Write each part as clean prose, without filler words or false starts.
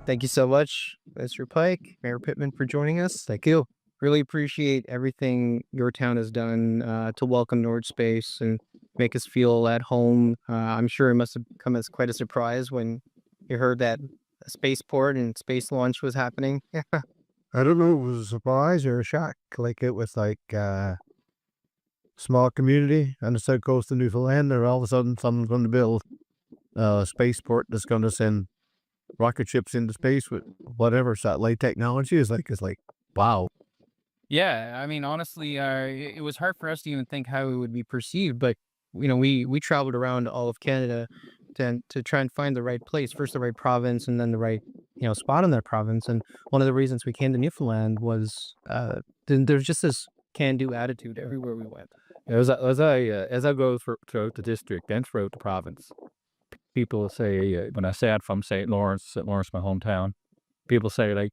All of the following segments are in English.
Thank you so much, Mr. Pike, Mayor Pittman, for joining us. Thank you. Really appreciate everything your town has done to welcome Nordspace and make us feel at home. I'm sure it must have come as quite a surprise when you heard that a spaceport and space launch was happening. I don't know, it was a surprise or a shock. Like it was like small community on the south coast of Newfoundland, and all of a sudden someone's going to build a spaceport that's going to send rocket ships into space with whatever satellite technology is like. It's like, wow. Yeah, I mean, honestly, it was hard for us to even think how it would be perceived, but we traveled around all of Canada to try and find the right place, first the right province, and then the right spot in that province. And one of the reasons we came to Newfoundland was there's just this can-do attitude everywhere we went. As I go throughout the district and throughout the province, people say, when I say I'm from St. Lawrence, my hometown, people say, like,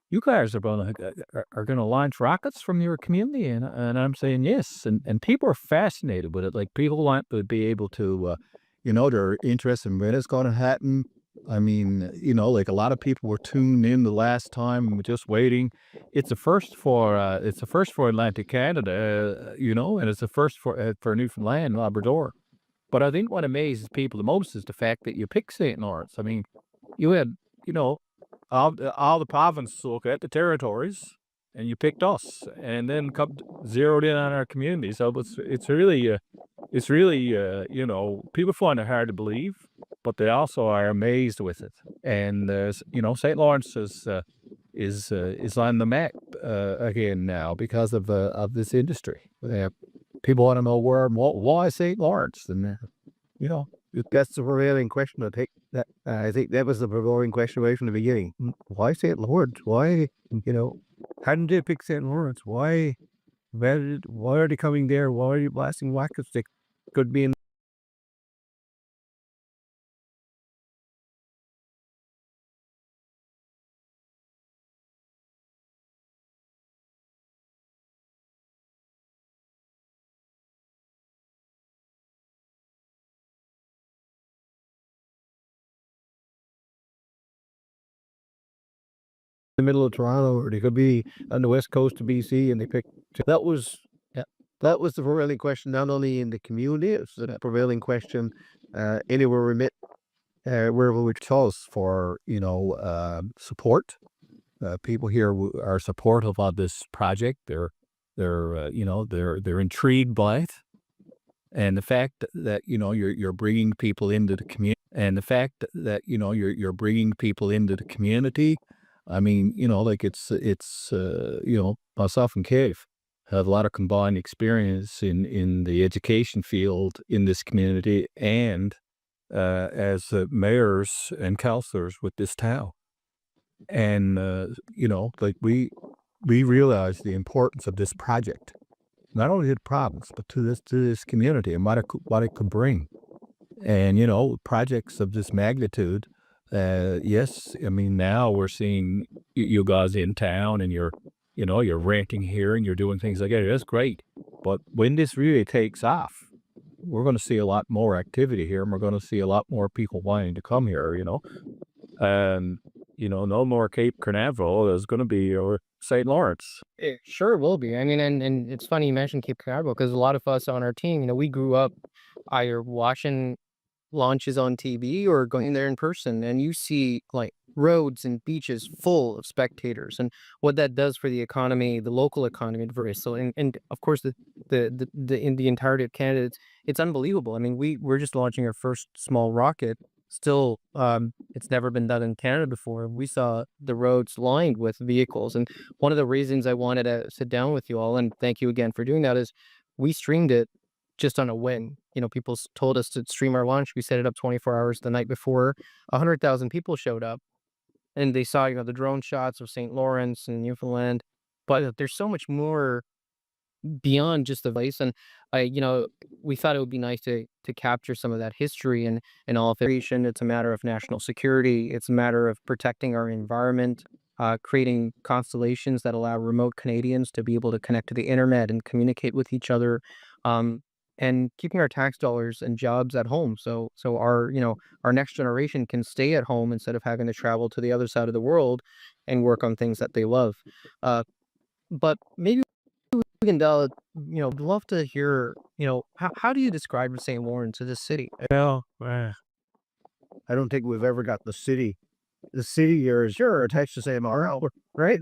"You guys are gonna launch rockets from your community?" And I'm saying, "Yes," and people are fascinated with it, like, people want to be able to, they're interested in when it's gonna happen. I mean, like, a lot of people were tuned in the last time and were just waiting. It's a first for Atlantic Canada, and it's a first for Newfoundland, Labrador. But I think what amazes people the most is the fact that you pick St. Lawrence. I mean, you had, you know, all the provinces look at the territories, and you picked us, and then zeroed in on our community. So it's really, people find it hard to believe, but they also are amazed with it. And St. Lawrence is on the map again now because of this industry. People want to know why St. Lawrence, and you know, That's the prevailing question. I think that was the prevailing question right from the beginning. Why St. Lawrence? Why, how did they pick St. Lawrence? Why are they coming there? Why are you blasting rockets? They could be in the middle of Toronto, or they could be on the west coast of BC, and they picked. That was yeah, that was the prevailing question, not only in the community. It's the prevailing question anywhere we met, wherever we chose for support. People here are supportive of this project. They're intrigued by it, and the fact that you're bringing people into the community, and the fact that you're bringing people into the community. I mean, like myself and Cave have a lot of combined experience in the education field in this community, and as mayors and councilors with this town. And, like we realize the importance of this project, not only to the province, but to this community and what it could bring. And, projects of this magnitude, yes, I mean, now we're seeing you guys in town, and you're renting here and you're doing things like that. That's great. But when this really takes off, we're going to see a lot more activity here, and we're going to see a lot more people wanting to come here. And, no more Cape Canaveral. There's going to be or St. Lawrence. It sure will be. I mean, and it's funny you mentioned Cape Canaveral because a lot of us on our team, we grew up either watching launches on TV or going there in person, and you see like roads and beaches full of spectators, and what that does for the economy, the local economy, and of course the in the entirety of Canada, it's unbelievable. I mean, we're just launching our first small rocket. Still, it's never been done in Canada before. We saw the roads lined with vehicles, and one of the reasons I wanted to sit down with you all, and thank you again for doing that, is we streamed it just on a whim. People told us to stream our launch. We set it up 24 hours the night before. 100,000 people showed up, and they saw, the drone shots of St. Lawrence and Newfoundland. But there's so much more beyond just the place, and we thought it would be nice to capture some of that history and all of it. It's a matter of national security. It's a matter of protecting our environment, creating constellations that allow remote Canadians to be able to connect to the internet and communicate with each other. Um, and keeping our tax dollars and jobs at home. So our, our next generation can stay at home instead of having to travel to the other side of the world and work on things that they love. Uh, but maybe we can, I'd love to hear, how do you describe St. Lawrence as a city? Well, I don't think we've ever got the city. The city here is sure attached to St. Lawrence, right?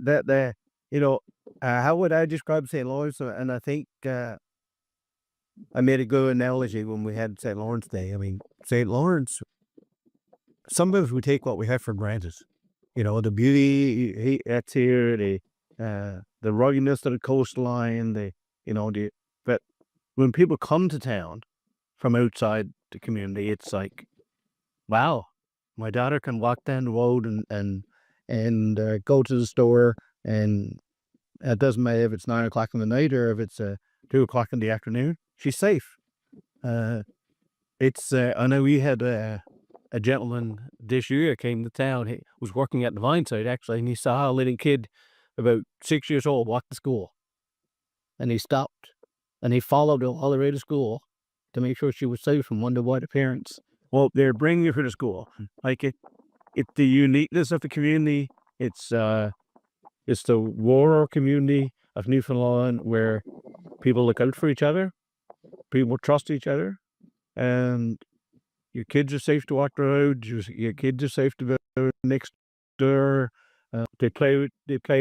How would I describe St. Lawrence? And I think I made a good analogy when we had St. Lawrence Day. I mean, St. Lawrence. Sometimes we take what we have for granted. The beauty that's here, the ruggedness of the coastline, but when people come to town from outside the community, it's like, wow, my daughter can walk down the road and go to the store, and it doesn't matter if it's 9 o'clock in the night or if it's 2 o'clock in the afternoon. She's safe. I know we had a gentleman this year came to town. He was working at the Vine site actually, and he saw a little kid about 6 years old walk to school, and he stopped and he followed her all the way to school to make sure she was safe from wonder what parents. Well, they're bringing her to school. Like it's the uniqueness of the community. It's the rural community of Newfoundland where people look out for each other, people trust each other, and your kids are safe to walk the road. Your kids are safe to go next door. They play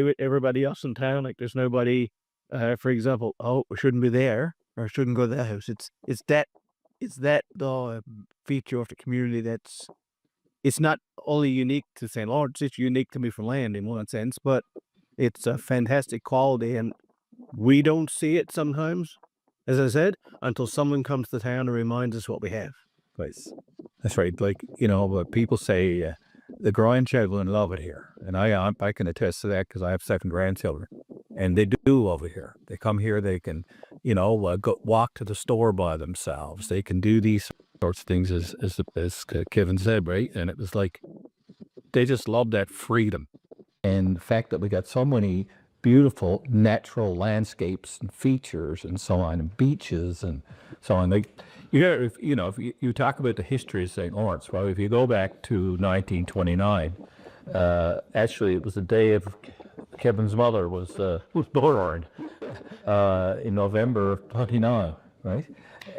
with everybody else in town. Like there's nobody, for example, oh, we shouldn't be there or shouldn't go to that house. It's that feature of the community it's not only unique to St. Lawrence, it's unique to Newfoundland in one sense, but it's a fantastic quality, and we don't see it sometimes, as I said, until someone comes to town and reminds us what we have. That's right. Like, but people say the grandchildren love it here. And I can attest to that because I have second grandchildren. And they do love it here. They come here, they can, go walk to the store by themselves. They can do these sorts of things as Kevin said, right? And it was like, they just love that freedom. And the fact that we got so many beautiful natural landscapes and features and so on, and beaches and so on. Like, if you talk about the history of St. Lawrence, well, if you go back to 1929, actually it was the day of Kevin's mother was born in November of 29, right?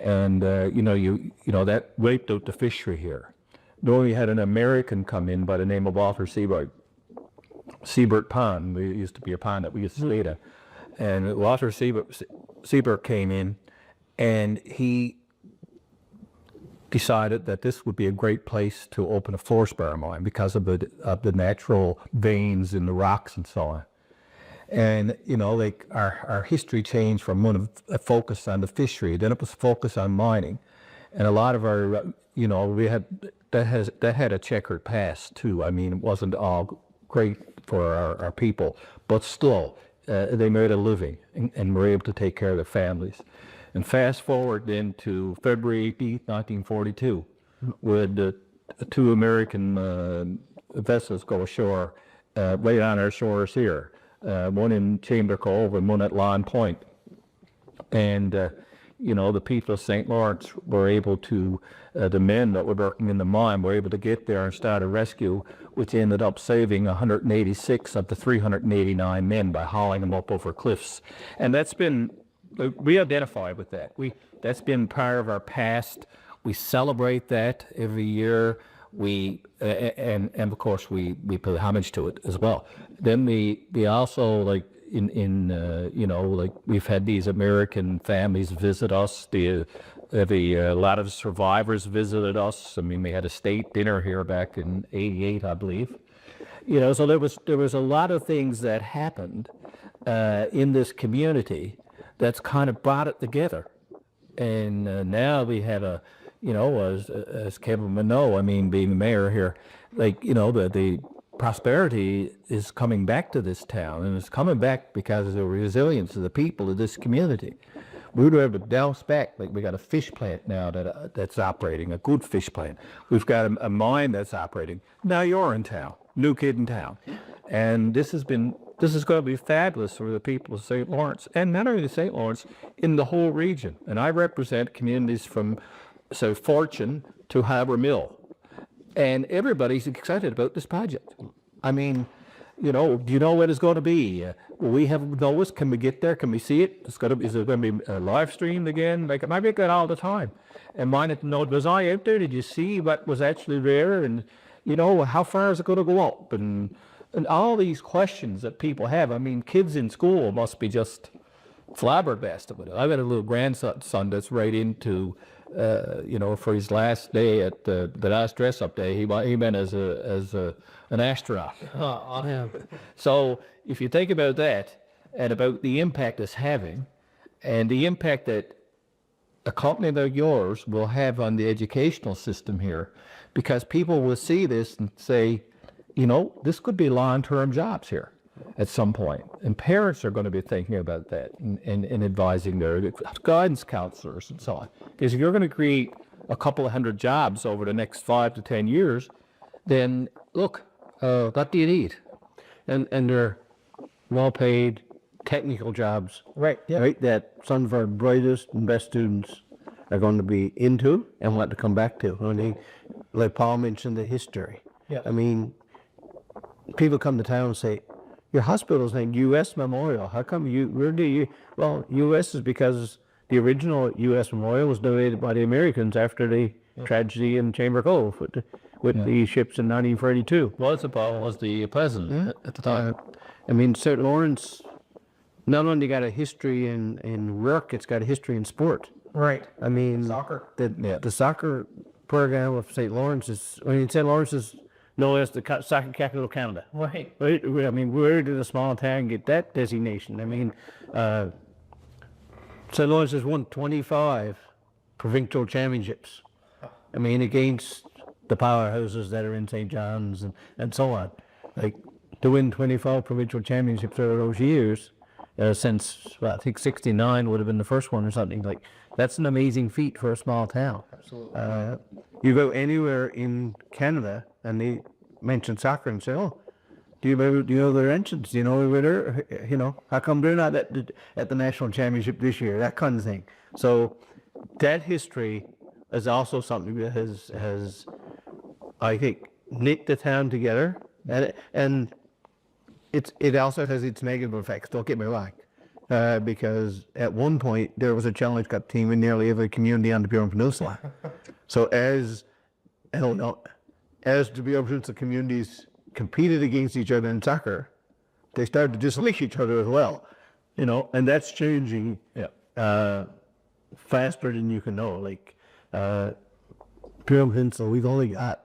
And that wiped out the fishery here. Then we had an American come in by the name of Walter Siebert Pond. It used to be a pond that we used to stay at. And Walter Siebert came in, and he decided that this would be a great place to open a fluorspar mine because of the natural veins in the rocks and so on. And like our history changed from one of a focus on the fishery, then it was focused on mining, and a lot of our we had that had a checkered past too. I mean, it wasn't all great for our people, but still they made a living and were able to take care of their families. And fast forward then to February 18th, 1942, with two American vessels go ashore right on our shores here, one in Chamber Cove and one at Lawn Point. And the people of St. Lawrence were able to, the men that were working in the mine were able to get there and start a rescue, which ended up saving 186 of the 389 men by hauling them up over cliffs. And that's been, we identify with that. That's been part of our past. We celebrate that every year. And of course we pay homage to it as well. Then we also, like, like we've had these American families visit us. A lot of survivors visited us. I mean, we had a state dinner here back in '88, I believe. So there was a lot of things that happened in this community that's kind of brought it together. And now we have as Kevin would know, I mean, being the mayor here, like, the prosperity is coming back to this town, and it's coming back because of the resilience of the people of this community. We were able to bounce back. Like, we got a fish plant now that's operating, a good fish plant. We've got a mine that's operating. Now you're in town, new kid in town. And this is going to be fabulous for the people of St. Lawrence, and not only St. Lawrence, in the whole region. And I represent communities from Fortune to Harbour Mill, and everybody's excited about this project. I mean, do you know when it's going to be? We have noticed. Can we get there? Can we see it? Is it going to be live streamed again? Like, I make that all the time. And wanted to know, was I out there? Did you see what was actually there? And, how far is it going to go up? And all these questions that people have. I mean, kids in school must be just flabbergasted with it. I've got a little grandson that's right into, for his last day at the last dress-up day, he went as an astronaut. So if you think about that and about the impact it's having, and the impact that a company like yours will have on the educational system here, because people will see this and say, this could be long-term jobs here at some point. And parents are going to be thinking about that and advising their guidance counselors and so on. Because if you're going to create a couple of hundred jobs over the next 5 to 10 years, then look, what do you need? And they're well-paid technical jobs. Right. Yeah. Right. That some of our brightest and best students are going to be into and want to come back to. Like Paul mentioned, the history. Yeah. I mean, people come to town and say, your hospital's named U.S. Memorial. How come well, U.S. is because the original U.S. Memorial was donated by the Americans after the tragedy in Chamber Cove with the ships in 1942. Roosevelt was the president at the time. I mean, St. Lawrence not only got a history in work, it's got a history in sport. Right. I mean, Soccer. The soccer program of St. Lawrence St. Lawrence is known as the soccer capital of Canada. Right. Right. I mean, where did a small town get that designation? I mean, St. Lawrence has won 25 provincial championships. I mean, against the powerhouses that are in St. John's and so on. Like, to win 25 provincial championships over those years, since, I think 69 would have been the first one or something. Like, that's an amazing feat for a small town. Absolutely. You go anywhere in Canada and they mention soccer and say, oh, do you know their entrance? Do you know where they're, how come they're not at the national championship this year? That kind of thing. So that history is also something that has I think, knit the town together, and it also has its negative effects. Don't get me wrong, because at one point there was a Challenge Cup team in nearly every community on the Bureau Peninsula. So as the Bureau Peninsula communities competed against each other in soccer, they started to dislike each other as well, and that's changing faster than you can know. Like Bureau Peninsula, we've only got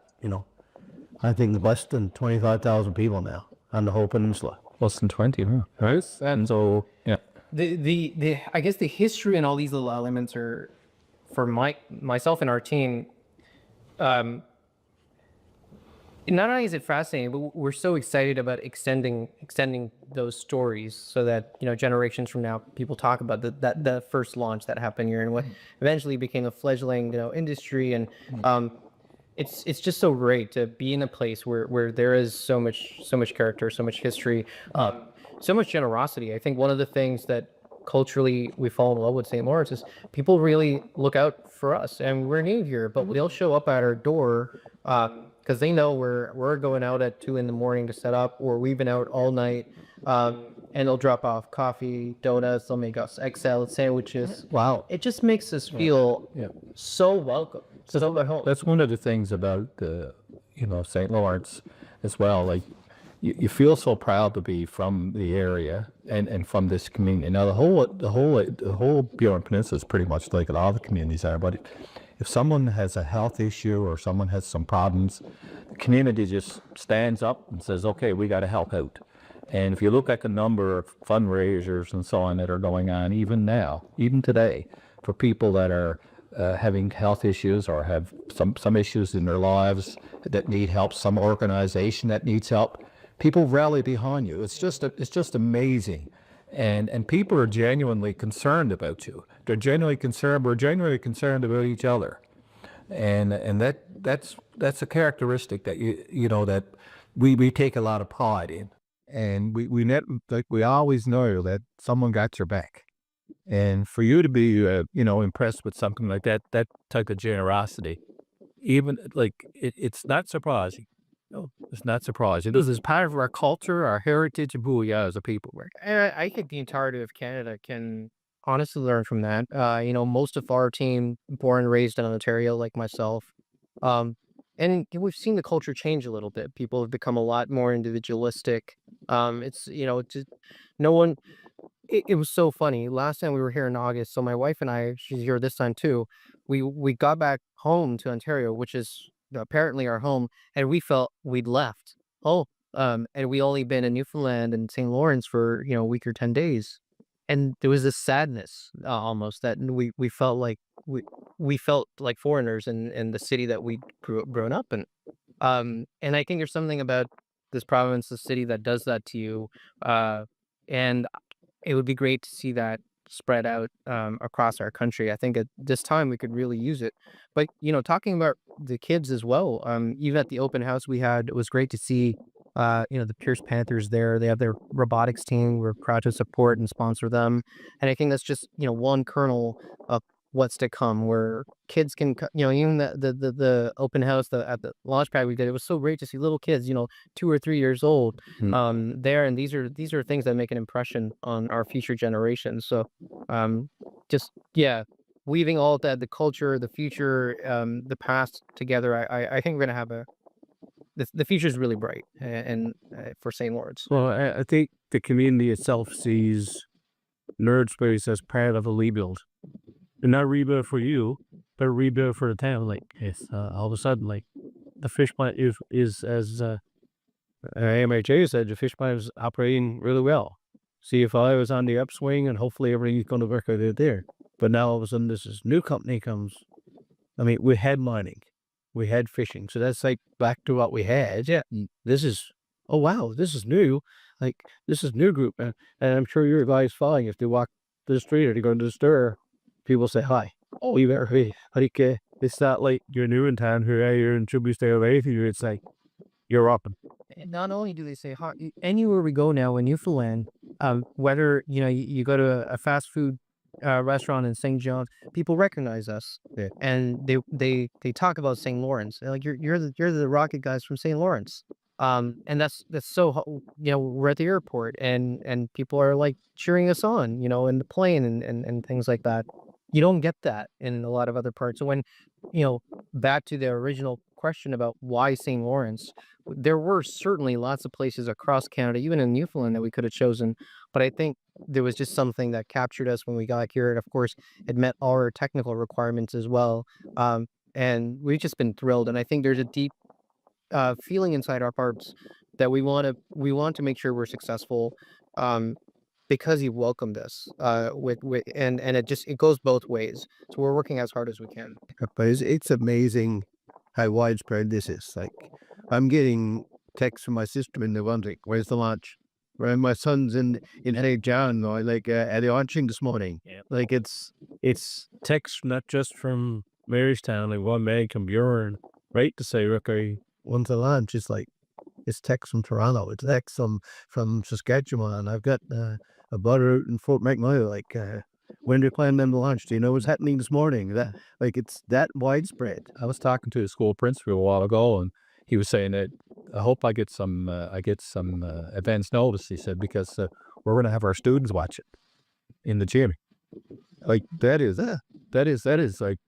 I think less than 25,000 people now on the whole peninsula. Less than 20, huh? Right? And so, yeah. The I guess the history and all these little elements are, for myself and our team, not only is it fascinating, but we're so excited about extending those stories so that generations from now people talk about the first launch that happened here and what eventually became a fledgling industry. And it's just so great to be in a place where there is so much character, so much history, so much generosity. I think one of the things that culturally we fall in love with St. Lawrence is people really look out for us, and we're new here, but they'll show up at our door because they know we're going out at 2 a.m. to set up, or we've been out all night, and they'll drop off coffee, donuts, they'll make us egg salad sandwiches. Wow. It just makes us feel so welcome. So at home. That's one of the things about St. Lawrence as well. Like, you feel so proud to be from the area and from this community. Now the whole Bureau Peninsula is pretty much like all the communities are. But if someone has a health issue or someone has some problems, the community just stands up and says, "Okay, we got to help out." And if you look at the number of fundraisers and so on that are going on, even now, even today, for people that are having health issues or have some issues in their lives that need help, some organization that needs help, people rally behind you. It's just amazing, and people are genuinely concerned about you. They're genuinely concerned. We're genuinely concerned about each other, and that's a characteristic that that we take a lot of pride in. and we always know that someone got your back. And for you to be, impressed with something like that type of generosity, even it's not surprising. No, it's not surprising. This is part of our culture, our heritage, and who we are as a people. Right? And I think the entirety of Canada can honestly learn from that. Most of our team born and raised in Ontario, like myself. Um, and we've seen the culture change a little bit. People have become a lot more individualistic. It's just no one. It was so funny. Last time we were here in August, so my wife and I, she's here this time too. We got back home to Ontario, which is apparently our home, and we felt we'd left. Oh, and we only been in Newfoundland and St. Lawrence for a week or 10 days, and there was this sadness almost that we felt like we felt like foreigners in the city that we grown up in. And I think there's something about this province, the city that does that to you. And it would be great to see that spread out across our country. I think at this time we could really use it. But talking about the kids as well, even at the open house we had, it was great to see. The Pierce Panthers there. They have their robotics team. We're proud to support and sponsor them. And I think that's just one kernel of what's to come, where kids can, even the open house at the launch pad we did. It was so great to see little kids, 2 or 3 years old, there, and these are things that make an impression on our future generations. So, just yeah, weaving all of that, the culture, the future, the past together. I think we're gonna have the future is really bright, and for St. Lawrence. Well, I think the community itself sees Nordspace as part of a rebuild. And not a rebuild for you, but a rebuild for the town. Like, it's all of a sudden, like, the fish plant is as AMHA said, the fish plant is operating really well. CFI was on the upswing, and hopefully everything's going to work out there. But now all of a sudden, this new company comes. I mean, we had mining, we had fishing, so that's like back to what we had. Yeah, this is wow, this is new. Like, this is new group, and I'm sure your guys fine if they walk the street or they go to the store. People say hi. Oh, you better be. It's not like you're new in town here, you're in Tribute Stay away from you. It's like you're up. And not only do they say hi, anywhere we go now in Newfoundland, whether you go to a fast food restaurant in St. John's, people recognize us, and they talk about St. Lawrence. They're like, you're the rocket guys from St. Lawrence. And that's so we're at the airport, and people are like cheering us on, in the plane and things like that. You don't get that in a lot of other parts. So when, back to the original question about why St. Lawrence, there were certainly lots of places across Canada, even in Newfoundland, that we could have chosen. But I think there was just something that captured us when we got here. And of course, it met all our technical requirements as well. And we've just been thrilled. And I think there's a deep feeling inside our hearts that we want to make sure we're successful. Because he welcomed us and it goes both ways, so we're working as hard as we can. But it's amazing how widespread this is. Like, I'm getting texts from my sister in New Brunswick. Where's the launch? Where my son's in St. John, or like at the launching this morning. Yep. Like, it's text not just from Marystown, like one man from Bjorn, right, to say, okay, when's the launch? It's like, it's text from Toronto, it's text from Saskatchewan. I've got a butter out in Fort McMurray, like, when do you plan them to launch? Do you know what's happening this morning? That, like, it's that widespread. I was talking to the school principal a while ago, and he was saying that I hope I get some advance notice. He said, because we're going to have our students watch it in the gym. Like, that is like,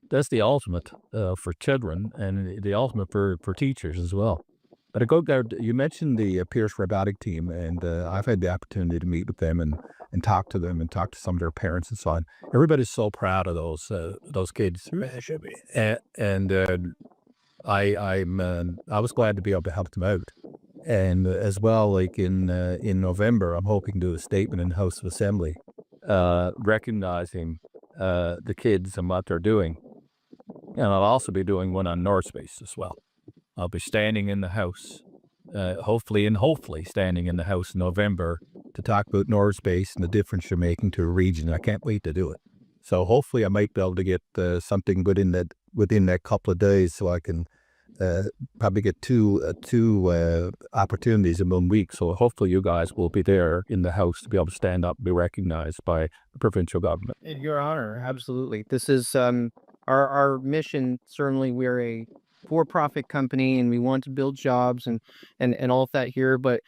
that's the ultimate for children, and the ultimate for teachers as well. But I go there. You mentioned the Pierce robotic team, and I've had the opportunity to meet with them and talk to them and talk to some of their parents and so on. Everybody's so proud of those kids, and I was glad to be able to help them out. And as well, like in November, I'm hoping to do a statement in the House of Assembly, recognizing the kids and what they're doing. And I'll also be doing one on Nordspace as well. I'll be standing in the House, hopefully standing in the House in November to talk about Nordspace and the difference you're making to a region. I can't wait to do it. So hopefully I might be able to get something within that couple of days, so I can probably get two opportunities in 1 week. So hopefully you guys will be there in the House to be able to stand up and be recognized by the provincial government. Your Honor, absolutely. This is our mission. Certainly, we're a for-profit company, and we want to build jobs and all of that here. But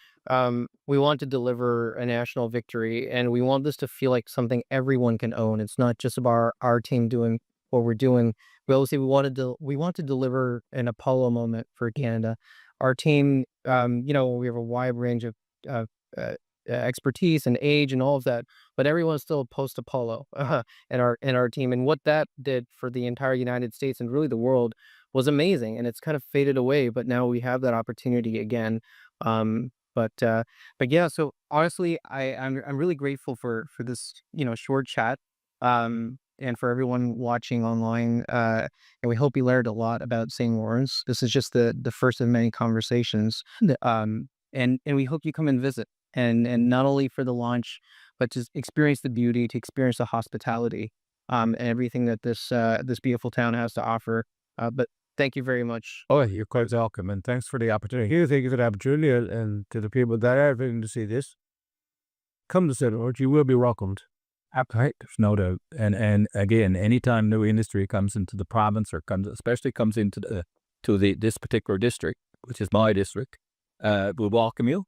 we want to deliver a national victory, and we want this to feel like something everyone can own. It's not just about our team doing what we're doing. We always say we want to deliver an Apollo moment for Canada. Our team, we have a wide range of uh, uh, expertise and age and all of that, but everyone's still post Apollo in our team. And what that did for the entire United States and really the world was amazing. And it's kind of faded away, but now we have that opportunity again. Um, but yeah, so honestly, I'm really grateful for this, short chat. And for everyone watching online, and we hope you learned a lot about St. Lawrence. This is just the first of many conversations. And we hope you come and visit, and not only for the launch, but to experience the beauty, to experience the hospitality, and everything that this beautiful town has to offer. But thank you very much. Oh, you're quite welcome, and thanks for the opportunity. Here, thank you for the opportunity, and to the people that are visiting to see this, come to St. Lawrence. You will be welcomed. Right, there's no doubt. And again, anytime new industry comes into the province or especially comes into this particular district, which is my district, we'll welcome you.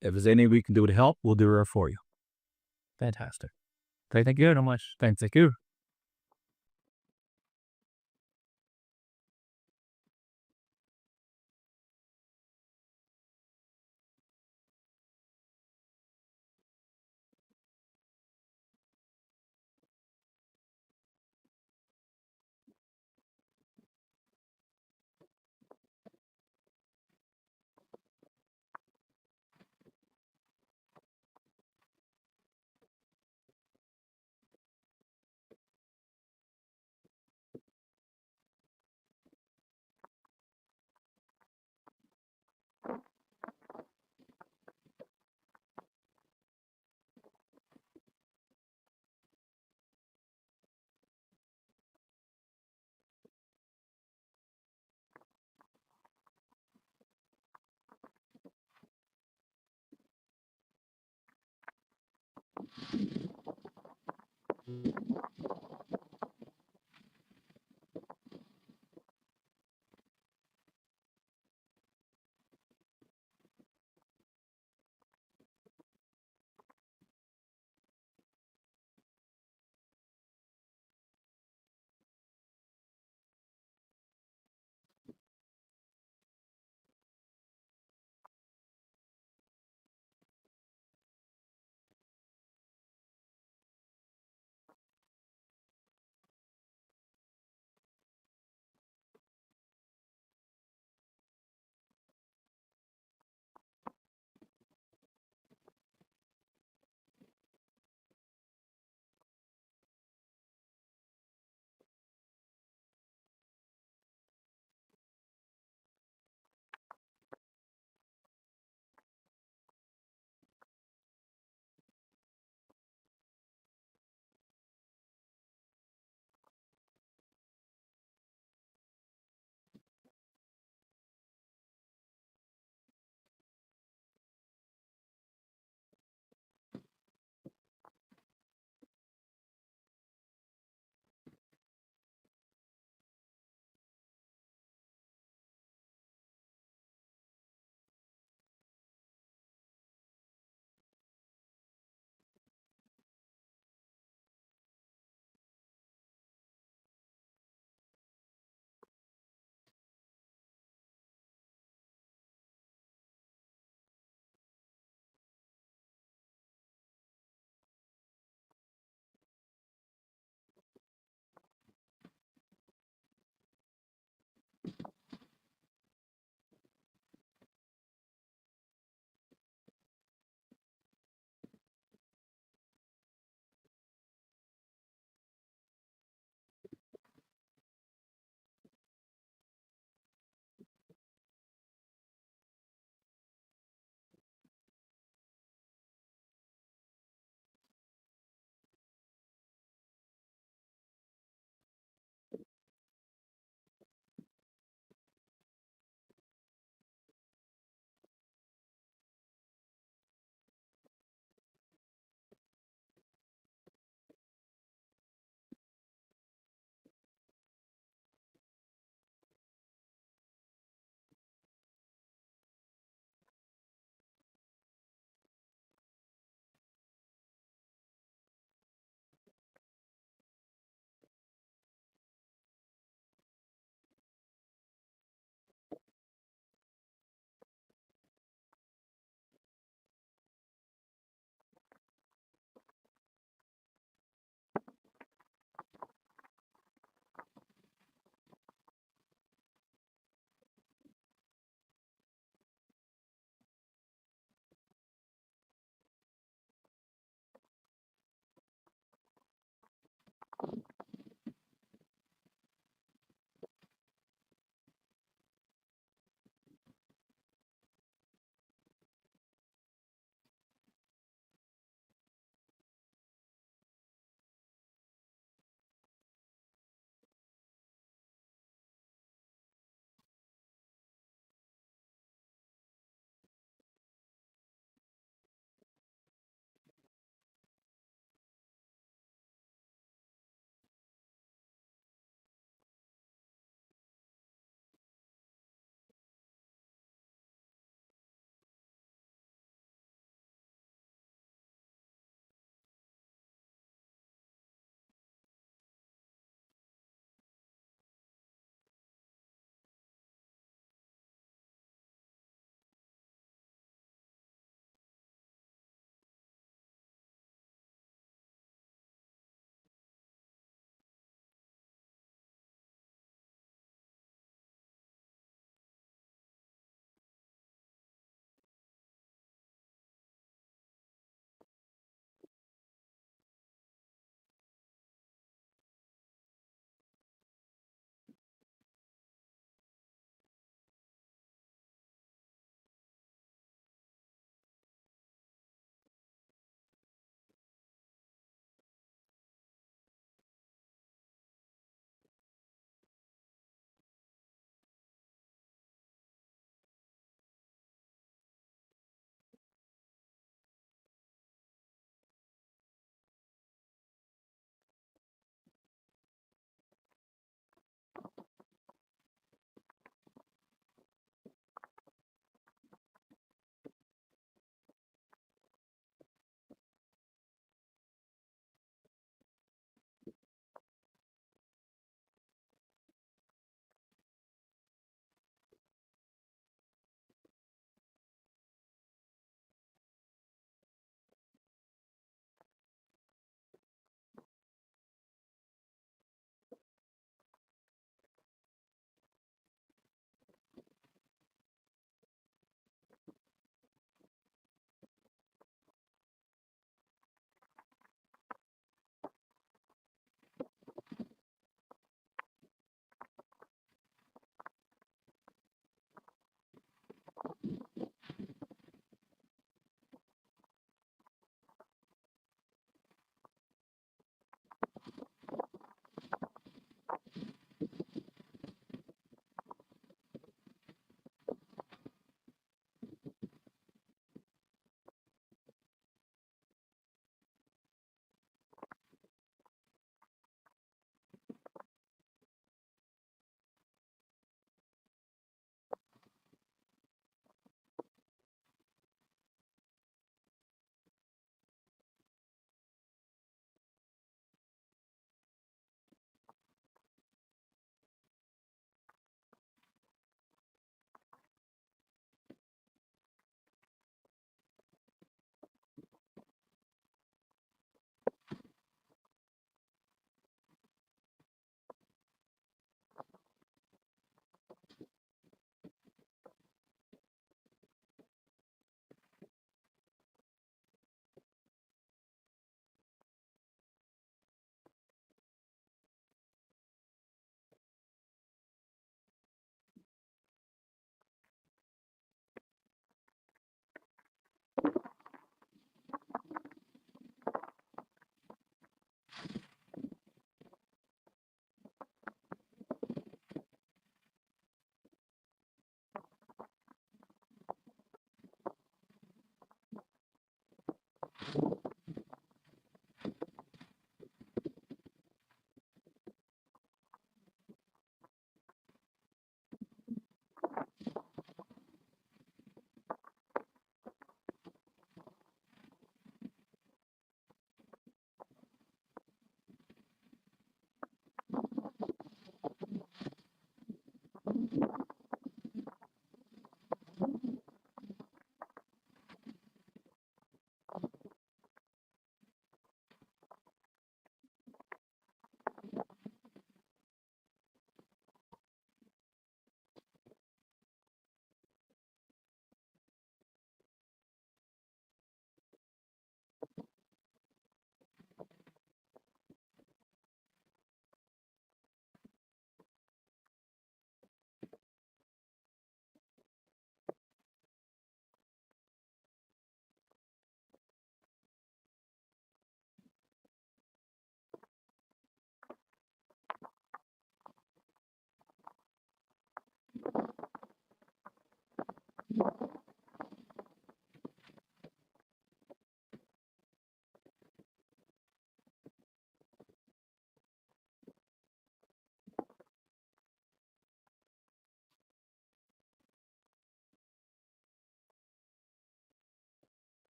If there's anything we can do to help, we'll do it for you. Fantastic. Thank you very much. Thank you.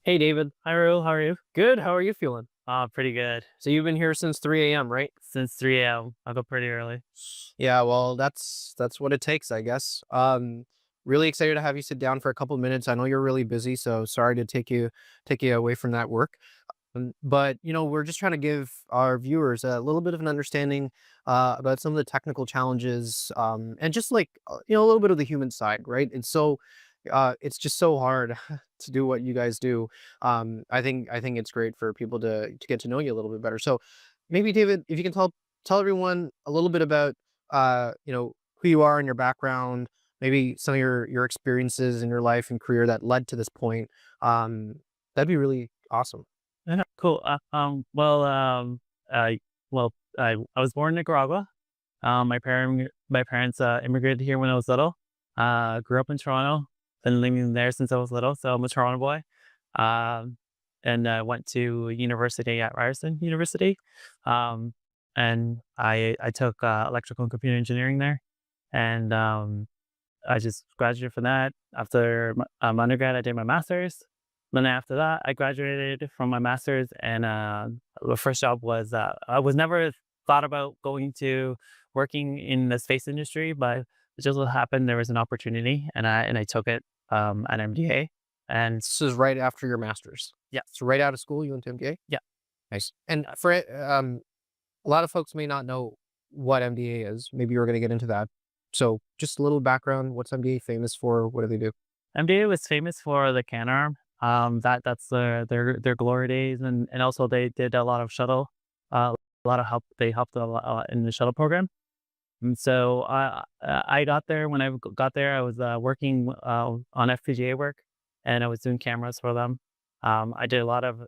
Hey David. Hi, Ru. How are you? Good. How are you feeling? Pretty good. So you've been here since 3 a.m., right? Since 3 a.m. I go pretty early. Yeah, well, that's what it takes, I guess. Really excited to have you sit down for a couple minutes. I know you're really busy, so sorry to take you away from that work. But we're just trying to give our viewers a little bit of an understanding about some of the technical challenges, and just like a little bit of the human side, right? It's just so hard to do what you guys do. I think it's great for people to get to know you a little bit better. So maybe David, if you can tell everyone a little bit about who you are and your background, maybe some of your experiences in your life and career that led to this point. That'd be really awesome. Yeah, cool. I I was born in Nicaragua. My parents immigrated here when I was little. Grew up in Toronto. Been living there since I was little, so I'm a Toronto boy. Um, and went to university at Ryerson University. Um, and I took electrical and computer engineering there, and I just graduated from that. After my undergrad, I did my master's. Then after that, I graduated from my master's, and the first job was I was never thought about going to working in the space industry, but it just so happened there was an opportunity, and I took it at MDA, and This is right after your master's. yeah, So right out of school, you went to MBA. yeah. Nice. And for a lot of folks may not know what MDA is. Maybe you're going to get into that. So just a little background. What's MDA famous for? What do they do? MDA was famous for the Canadarm. That's their glory days, and also they did a lot of shuttle, a lot of help. They helped a lot in the shuttle program. And so I got there. When I got there, I was working on FPGA work, and I was doing cameras for them. I did a lot of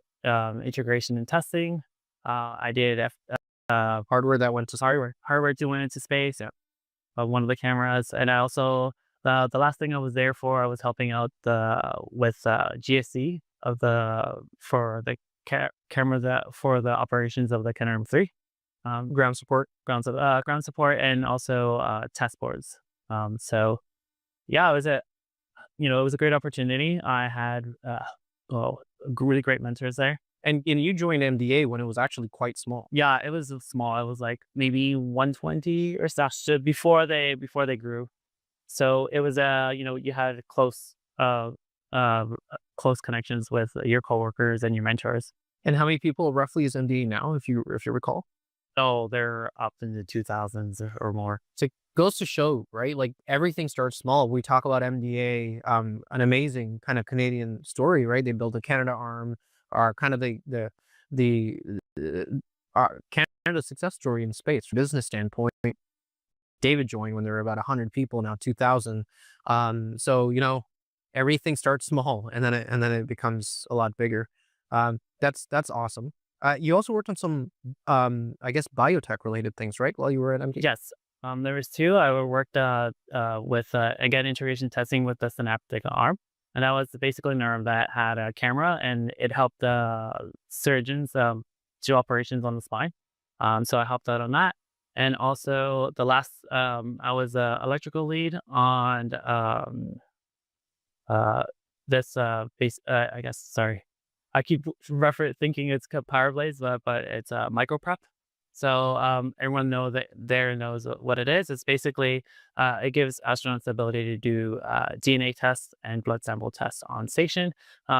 integration and testing. I did Hardware that went to hardware to went into space. One of the cameras, and I also the last thing I was there for, I was helping out with GSC of the for the camera that for the operations of the Canadarm 3, ground support. ground support, and also test boards. So yeah, it was a great opportunity. I had really great mentors there. And you joined MDA when it was actually quite small. Yeah, it was small. It was like maybe 120 or so before they grew. So it was you had uh, close connections with your coworkers and your mentors. And how many people roughly is MDA now, if you recall? Oh, they're up in the 2000s or more. So it goes to show, right? Like everything starts small. We talk about MDA, an amazing kind of Canadian story, right? They built a Canada arm, are kind of the Canada's success story in space from a business standpoint. David joined when there were about 100 people, now 2,000. So everything starts small, and then it becomes a lot bigger. That's awesome. You also worked on some, I guess, biotech related things, right? While you were at MD. Yes. There was two. I worked with again integration testing with the synaptic arm, and that was basically an arm that had a camera, and it helped surgeons do operations on the spine. So I helped out on that, and also the last I was a electrical lead on this base. I guess sorry, I keep thinking it's called Power Blaze, but it's a micro prep. So everyone knows what it is. It's basically it gives astronauts the ability to do DNA tests and blood sample tests on station.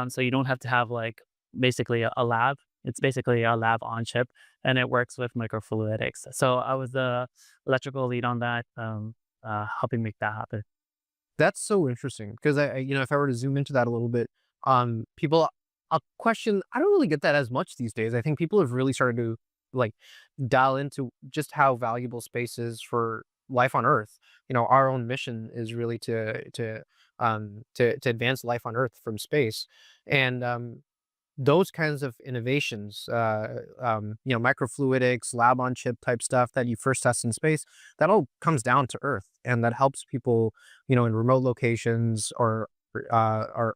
So you don't have to have like basically a lab. It's basically a lab on chip, and it works with microfluidics. So I was the electrical lead on that, helping make that happen. That's so interesting because if I were to zoom into that a little bit, people, a question, I don't really get that as much these days. I think people have really started to like dial into just how valuable space is for life on Earth. Our own mission is really to advance life on Earth from space, and those kinds of innovations, microfluidics, lab on chip type stuff that you first test in space, that all comes down to Earth, and that helps people, in remote locations or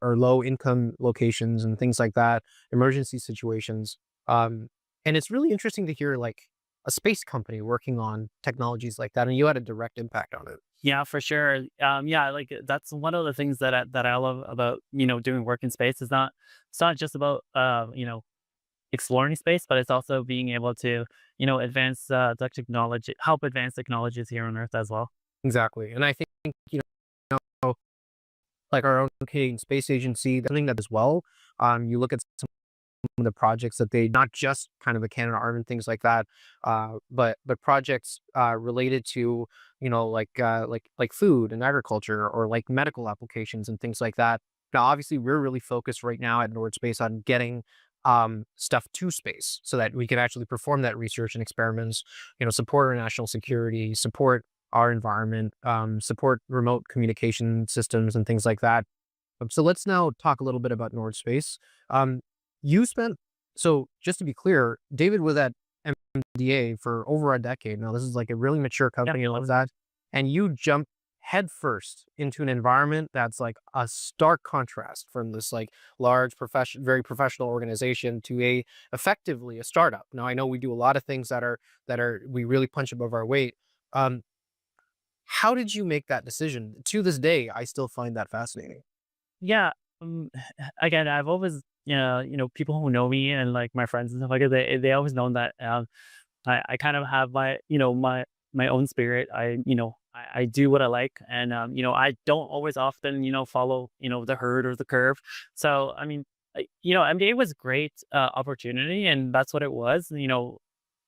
low income locations and things like that, emergency situations. And it's really interesting to hear like a space company working on technologies like that, and you had a direct impact on it. Yeah, for sure. Yeah, like that's one of the things that I love about doing work in space is not it's not just about exploring space, but it's also being able to advance the technology, help advance technologies here on Earth as well. Exactly, and I think you know, like our own Canadian Space Agency, that's something that as well. You look at some of the projects that they not just kind of the Canada Arm and things like that, but projects related to like food and agriculture or like medical applications and things like that. Now, obviously, we're really focused right now at Nordspace on getting stuff to space so that we can actually perform that research and experiments. Support our national security, support our environment, support remote communication systems and things like that. So let's now talk a little bit about Nordspace. Um, you spent so just to be clear, David was at MDA for over a decade now. This is like a really mature company. I love that. And you jumped headfirst into an environment that's like a stark contrast from this like large very professional organization to a effectively a startup. Now I know we do a lot of things that are we really punch above our weight. Um, how did you make that decision? To this day, I still find that fascinating. Yeah. Um, Again, I've always, people who know me and like my friends and stuff like that, they always know that I kind of have my own spirit. I do what I like, and I don't always often follow the herd or the curve. So I mean, MBA was a great opportunity, and that's what it was.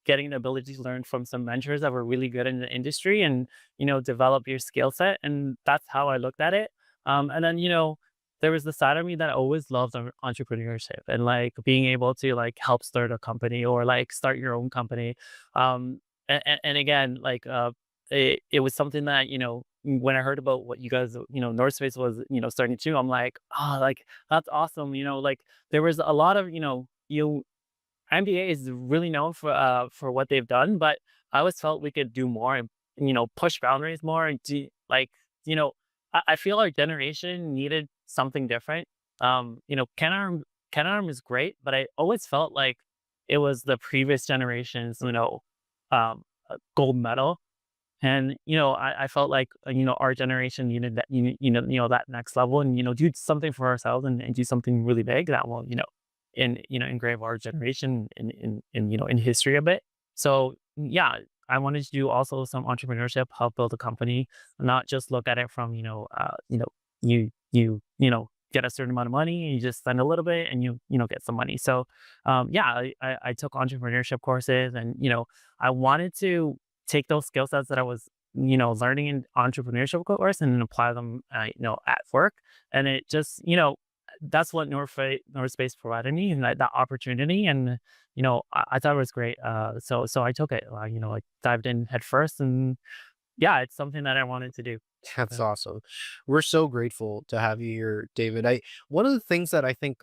Getting the ability to learn from some mentors that were really good in the industry, and develop your skill set, and that's how I looked at it. And then there was the side of me that always loved entrepreneurship and like being able to like help start a company or like start your own company. And again, like it was something that when I heard about what you guys North was starting to, I'm like, oh, like that's awesome. Like there was a lot of NBA is really known for what they've done, but I always felt we could do more and push boundaries more and you know I feel our generation needed something different. Ken Arm is great, but I always felt like it was the previous generation's gold medal, and I felt like our generation needed that that next level, and do something for ourselves and do something really big that will engrave our generation in history a bit. So yeah, I wanted to do also some entrepreneurship, help build a company, not just look at it from get a certain amount of money and you just spend a little bit and get some money. So yeah, I took entrepreneurship courses, and I wanted to take those skill sets that I was learning in entrepreneurship course and then apply them at work. And it just that's what North Space provided me, and that opportunity. And I thought it was great. So I took it. Like dived in head first, and yeah, it's something that I wanted to do. That's Yeah. awesome. We're so grateful to have you here, David. I One of the things that I think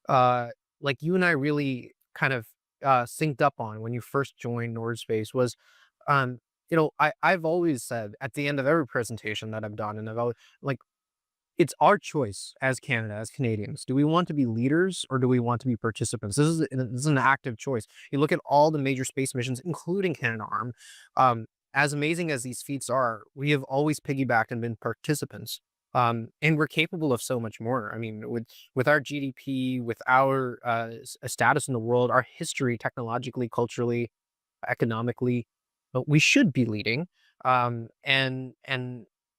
uh like you and I really kind of synced up on when you first joined Nordspace was I've always said at the end of every presentation that I've done, and I've always like it's our choice as Canada, as Canadians. Do we want to be leaders or do we want to be participants? This is an active choice. You look at all the major space missions, including Canadarm. As amazing as these feats are, we have always piggybacked and been participants. And we're capable of so much more. I mean, with our GDP, with our status in the world, our history, technologically, culturally, economically, we should be leading, and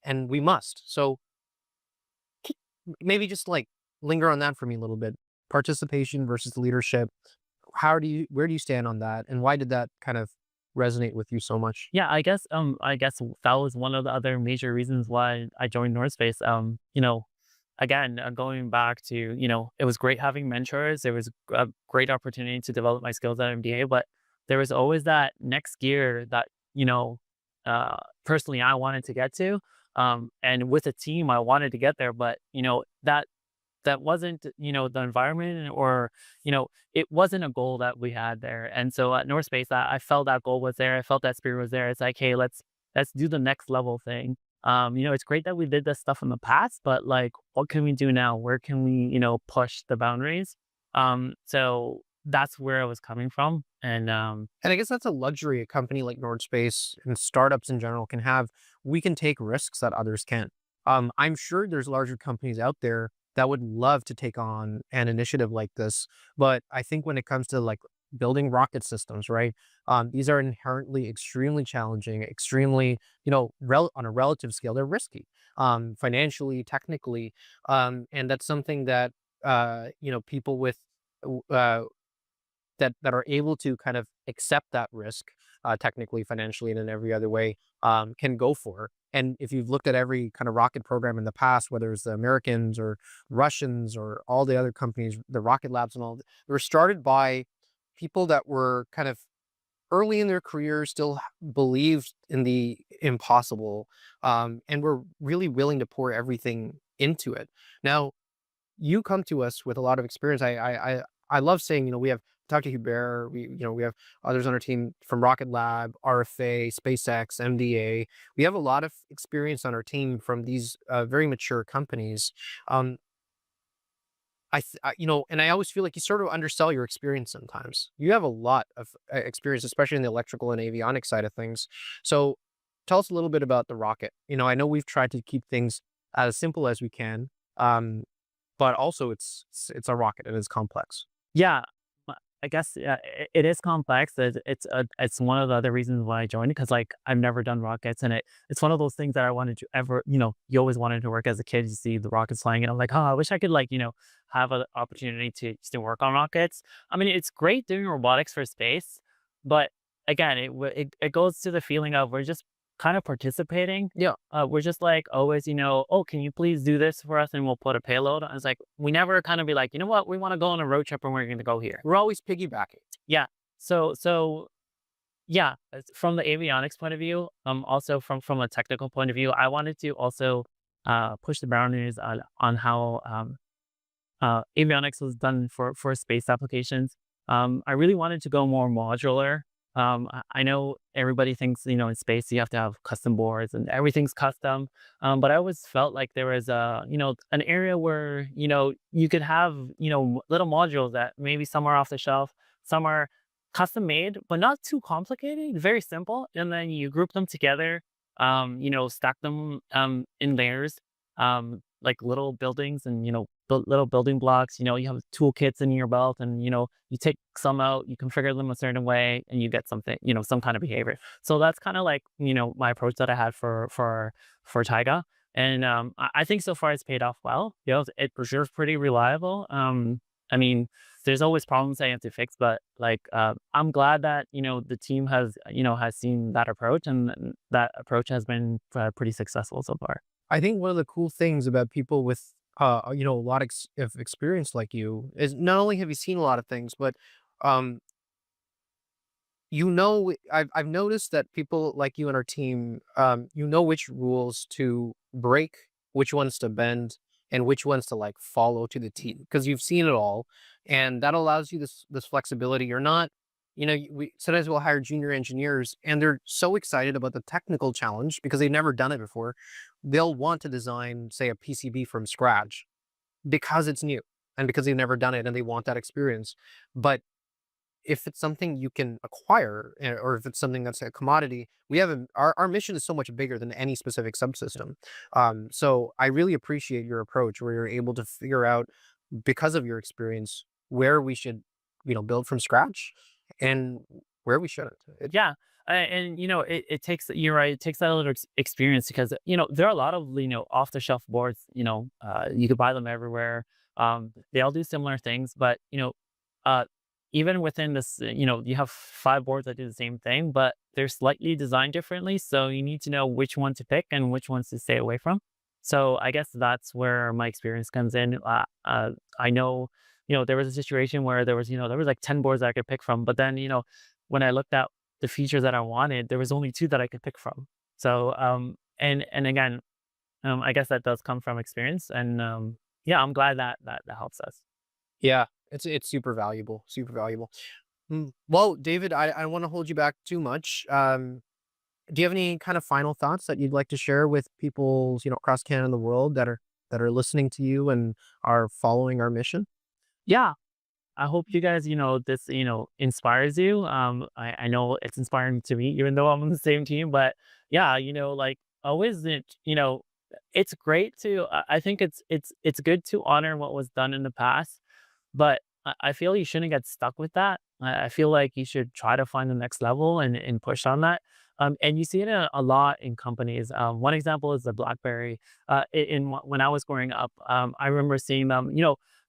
we must. So maybe just like linger on that for me a little bit. Participation versus leadership. Where do you stand on that? And why did that kind of resonate with you so much? Yeah, I guess that was one of the other major reasons why I joined Northspace. Again, going back to, it was great having mentors. There was a great opportunity to develop my skills at MDA, but there was always that next gear that, personally I wanted to get to. And with a team, I wanted to get there, but, that wasn't, the environment, or, it wasn't a goal that we had there. And so at North Space, I felt that goal was there. I felt that spirit was there. It's like, hey, let's do the next level thing. It's great that we did this stuff in the past, but like, what can we do now? Where can we, push the boundaries? So that's where I was coming from. And And I guess that's a luxury a company like Nordspace and startups in general can have. We can take risks that others can't. I'm sure there's larger companies out there that would love to take on an initiative like this, but I think when it comes to like building rocket systems, right? These are inherently extremely challenging, extremely, on a relative scale, they're risky, financially, technically, and that's something that people with uh, that are able to kind of accept that risk, technically, financially, and in every other way, can go for. And if you've looked at every kind of rocket program in the past, whether it's the Americans or Russians or all the other companies, the rocket labs and all, they were started by people that were kind of early in their career, still believed in the impossible, and were really willing to pour everything into it. Now, you come to us with a lot of experience. I love saying, we have talked to Hubert, we have others on our team from Rocket Lab, RFA, SpaceX, MDA. We have a lot of experience on our team from these very mature companies. Um, and I always feel like you sort of undersell your experience sometimes. You have a lot of experience, especially in the electrical and avionics side of things. So tell us a little bit about the rocket. I know we've tried to keep things as simple as we can. But also it's a rocket and it's complex. yeah, I guess it is complex. It's one of the other reasons why I joined, because like I've never done rockets, and it's one of those things that I wanted to ever, you always wanted to work as a kid. You see the rockets flying, and I'm like, oh, I wish I could like have an opportunity to work on rockets. I mean, it's great doing robotics for space, but again, it goes to the feeling of we're just kind of participating. Yeah. We're just like always, oh, can you please do this for us, and we'll put a payload. I was like, we never kind of be like, you know what, we want to go on a road trip and we're going to go here. We're always piggybacking. Yeah. So yeah, from the avionics point of view, also from a technical point of view, I wanted to also push the boundaries on how avionics was done for space applications. I really wanted to go more modular. I know everybody thinks, in space you have to have custom boards and everything's custom. But I always felt like there was an area where, you could have, little modules that maybe some are off the shelf, some are custom made, but not too complicated, very simple. And then you group them together, stack them in layers, like little buildings, and, little building blocks. You have toolkits in your belt, and, you take some out, you configure them a certain way, and you get something, some kind of behavior. So that's kind of like, my approach that I had for Taiga. And I think so far it's paid off well. It preserves pretty reliable. I mean, there's always problems I have to fix, but like I'm glad that the team has seen that approach, and that approach has been pretty successful so far. I think one of the cool things about people with a lot of experience like you is not only have you seen a lot of things, but um, I've noticed that people like you and our team, you know which rules to break, which ones to bend, and which ones to like follow to the T, because you've seen it all, and that allows you this flexibility. You're not, we sometimes we'll hire junior engineers, and they're so excited about the technical challenge because they've never done it before. They'll want to design, say, a PCB from scratch because it's new and because they've never done it and they want that experience. But if it's something you can acquire, or if it's something that's a commodity, our mission is so much bigger than any specific subsystem. So I really appreciate your approach where you're able to figure out, because of your experience, where we should, build from scratch and where we shouldn't. Yeah. And it takes, you're right, it takes that little experience, because there are a lot of off the shelf boards. You could buy them everywhere. They all do similar things, but uh even within this, you have 5 boards that do the same thing, but they're slightly designed differently. So you need to know which one to pick and which ones to stay away from. So I guess that's where my experience comes in. I know, there was a situation where there was like 10 boards that I could pick from, but then, when I looked at the features that I wanted, there was only 2 that I could pick from. So, and again, I guess that does come from experience, and yeah, I'm glad that helps us. Yeah, it's super valuable, super valuable. Well, David, I don't want to hold you back too much. Do you have any kind of final thoughts that you'd like to share with people, across Canada and the world that are listening to you and are following our mission? Yeah. I hope you guys, this, inspires you. I know it's inspiring to me, even though I'm on the same team. But yeah, like always, it's great to. I think it's good to honor what was done in the past, but I feel you shouldn't get stuck with that. I feel like you should try to find the next level and push on that. And you see it a lot in companies. One example is the BlackBerry. When I was growing up, I remember seeing them.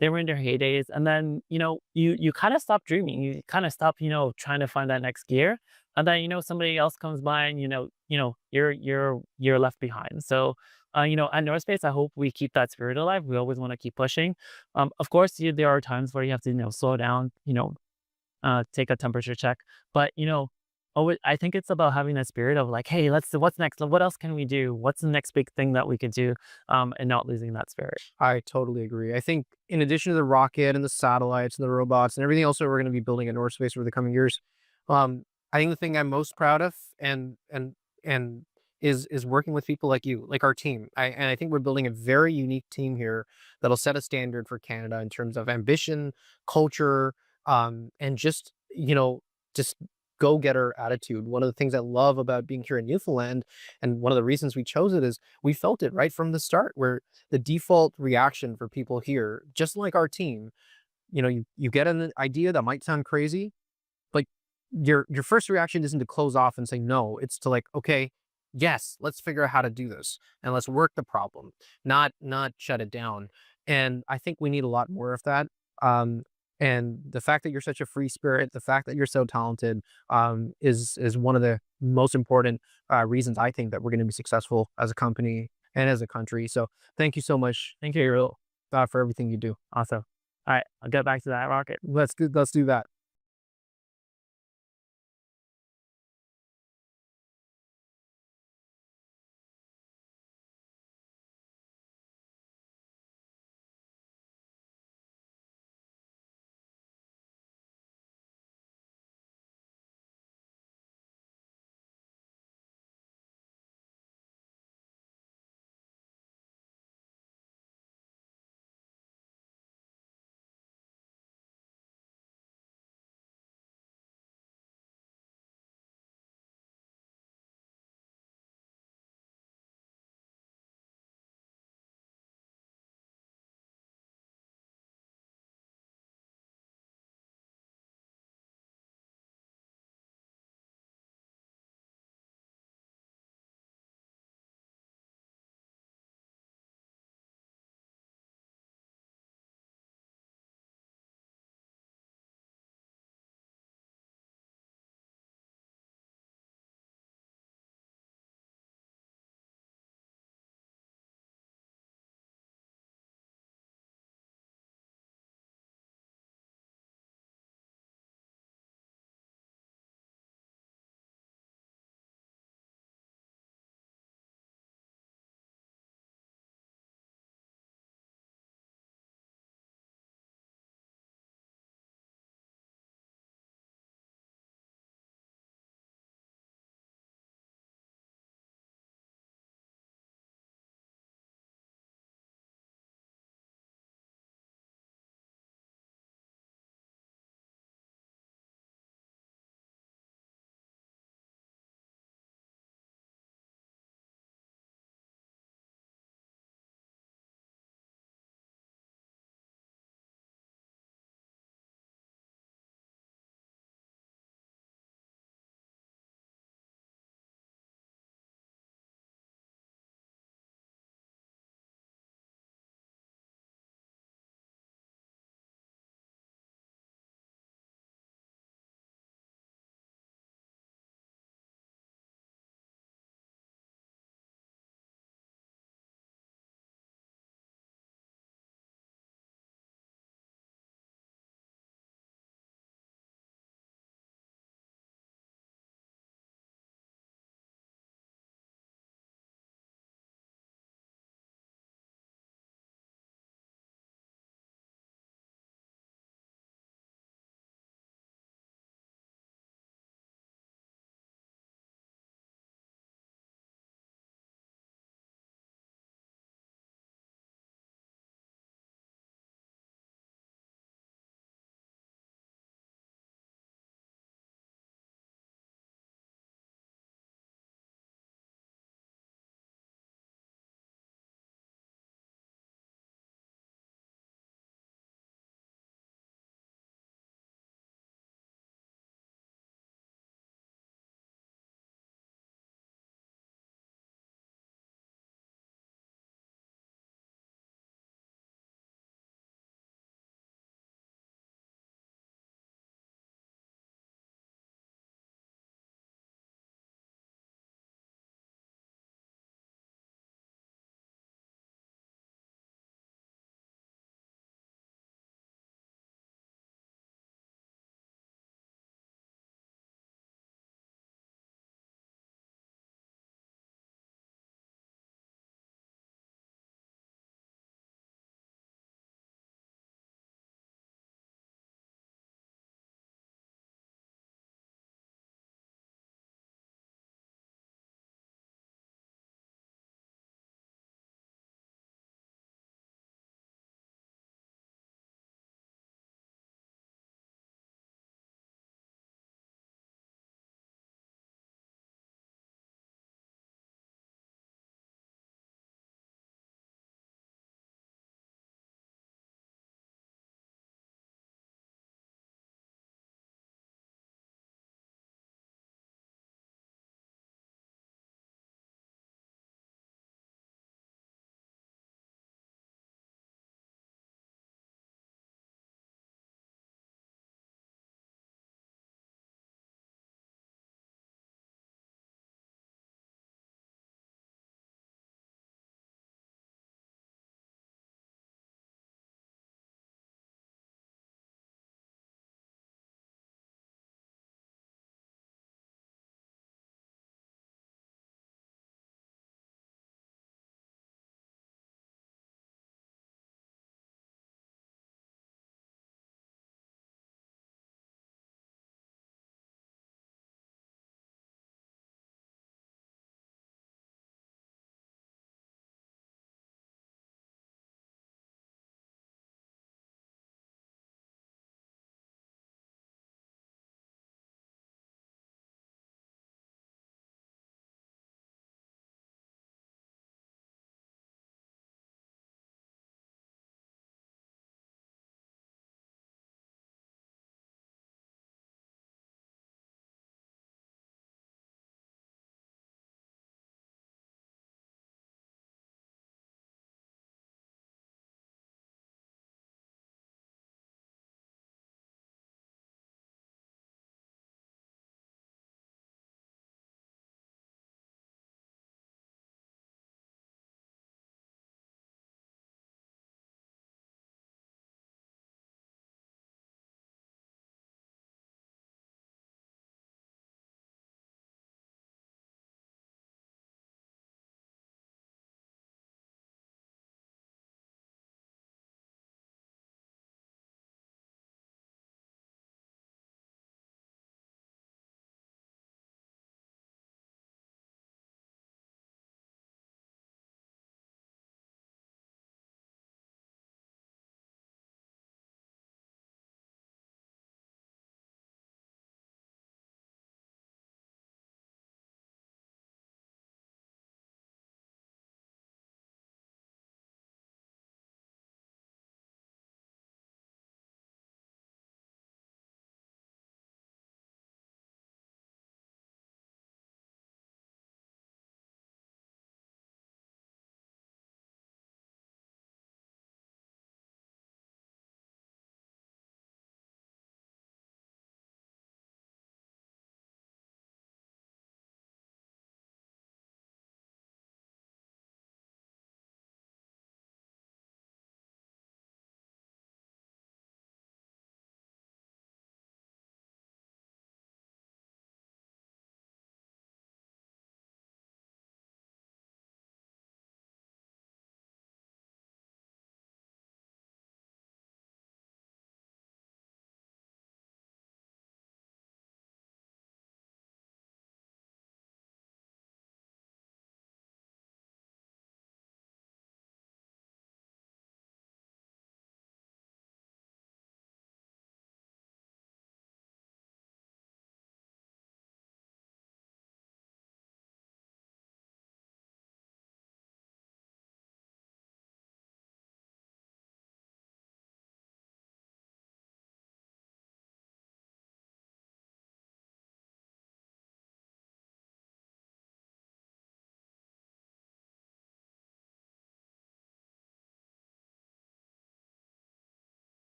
They were in their heydays, and then you kind of stop dreaming. You kind of stop trying to find that next gear, and then somebody else comes by, and you're left behind. So at Nordspace, I hope we keep that spirit alive. We always want to keep pushing. Of course, there are times where you have to, slow down, take a temperature check. But, always, I think it's about having that spirit of like, hey, let's what's next? What else can we do? What's the next big thing that we could do? And not losing that spirit. I totally agree. I think in addition to the rocket and the satellites and the robots and everything else that we're going to be building at North over the coming years, I think the thing I'm most proud of and is working with people like you, like our team. I think we're building a very unique team here that'll set a standard for Canada in terms of ambition, culture, and just go-getter attitude. One of the things I love about being here in Newfoundland, and one of the reasons we chose it, is we felt it right from the start, where the default reaction for people here, just like our team, you get an idea that might sound crazy, but your first reaction isn't to close off and say no. It's to like, okay, yes, let's figure out how to do this and let's work the problem, not shut it down. And I think we need a lot more of that. And the fact that you're such a free spirit, the fact that you're so talented, is one of the most important reasons I think that we're going to be successful as a company and as a country. So thank you so much. Thank you, For everything you do. Awesome. All right, I'll get back to that rocket. Let's do that.